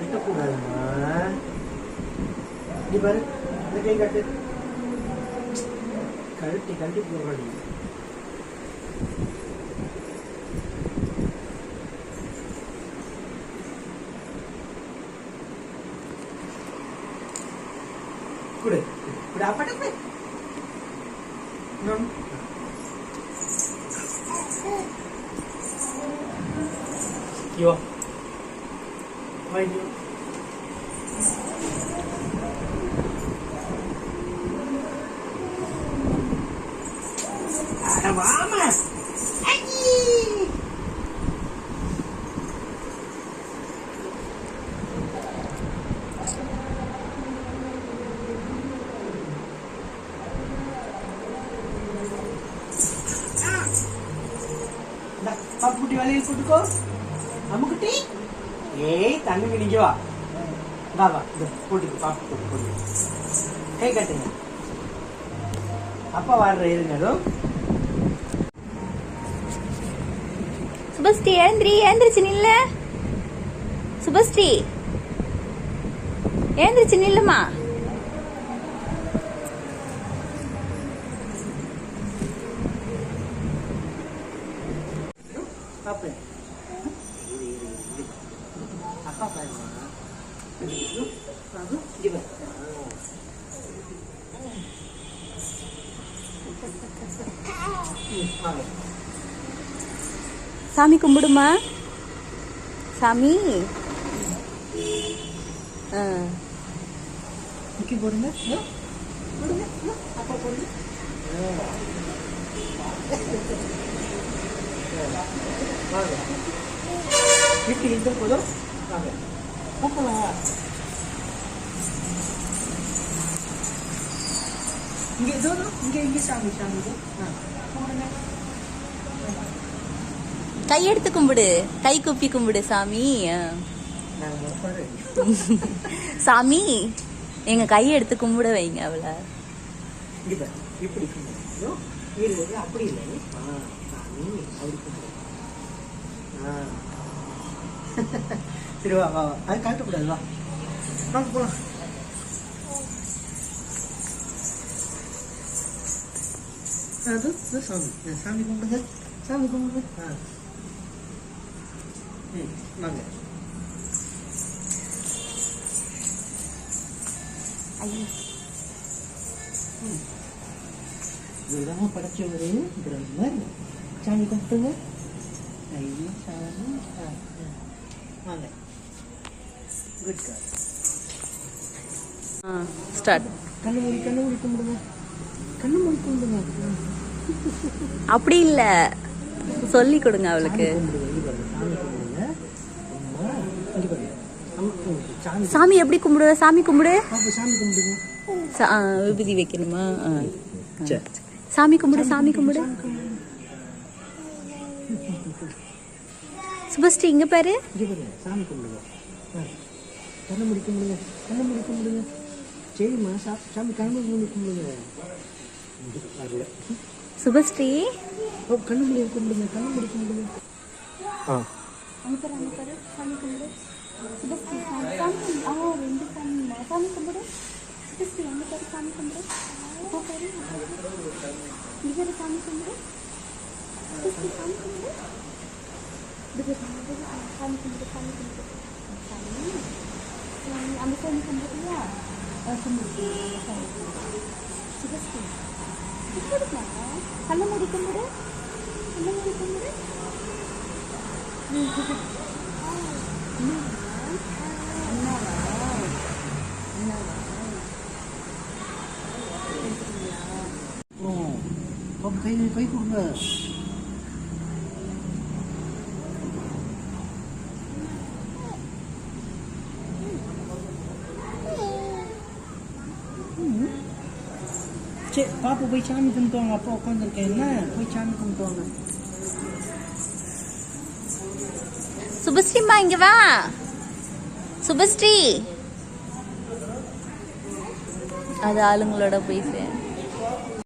கட்டக்கூடாதுமா. நீ பாரு, இந்த கை கட்டு. கழட்டி கழட்டி போடுறாடி. குடு குடு அப்பாட்ட குடு. யோ வையோ அட வாமா. பாப்புக்குட்டி வலையில் கூட்டுக்கோ. அம்முக்குட்டி ஏய் தங்கி நீங்க வா. வா வா கூட்டுக்கு பாப்பு கூட்டு கூட்டு. கை கட்டுங்க. அப்பா வாடுற இருங்க. சுபஸ்ரீ எழுந்திரிச்சு நில்ல. சுபஸ்ரீ எழுந்திரிச்சு நில்லுமா. அப்பா பாருமா. சாமி கும்பிடுமா. சாமி முக்கி போடுங்க. போடுங்க அப்பா போடுங்க. வாங்க வீட்டு இந்த போதும். வாங்க போகலாம். இங்க இதோ இங்க இங்க சாமி சாமி போடுங்க. கை எடுத்து கும்பிடு. கை குப்பி கும்பிடு சாமி. சாமி எங்க கை எடுத்து கும்பிட வைங்க அவள. இப்படி அப்படி இல்லை. சாமி அப்படி கும்பிடு. சரி வா வா வா. அது காட்டக்கூடாது. வா வாங்க போலாம். அது சாமி சாமி கும்பிடுங்க. சாமி கும்பிடுங்க. வாங்க. இதுதான் படைச்சவரு பிரம்மர். சாமி கும்பிட்டுங்க. ஐயோ சாமி. வாங்க. Good car. ஸ்டார்ட். கண்ணு மூடி கும்பிடுங்க. கண்ணு மூடி கும்பிடுங்க. அப்படி இல்ல சொல்லி கொடுங்க அவளுக்கு. சாமி எப்படி கும்பிடுவ. சாமி கும்பிடு. சாமி கும்பிடுங்க. விபூதி வைக்கணுமா. சாமி கும்பிடு. சாமி கும்பிடு. சுபஸ்ரீ இங்க பாரு. சாமி கும்பிடுங்க. கண்ணு மூடி கும்பிடுங்க. கண்ணு மூடி கும்பிடுங்க. சரிம்மா சாமி கண்ணு மூடி கும்பிடுங்க. சுபஸ்ரீ கண்ணு மூடி கும்பிடுங்க. கண்ணு மூடி கும்பிடுங்க. சாமி கும்பிடு. சுபஸ்ரீ சாமி ரெண்டு சாமி சாமி கும்பிடு. சுபஸ்ரீ அங்க பாரு. சாமி கும்பிடு. இங்க சாமி கும்பிடு. சுபஸ்ரீ சாமி கும்பிடு. சாமி கும்பிடு. சாமி கும்பிடு. சாமி அந்த சாமி கும்பிடுறியா. கும்பிடு. சுபஸ்ரீ கும்பிடுமா. கண்ணு மூடி கும்பிடு. கண்ணு மூடி கும்பிடு. கை கொடுங்க. சரி பாப்பா போய் சாமி கும்பிட்டுவாங்க. அப்பா உட்காந்துருக்கேன். என்ன போய் சாமி கும்பிட்டுவாங்க. சுபஸ்ரீமா இங்க வா. சுபஸ்ரீ அது ஆளுங்களோட போய்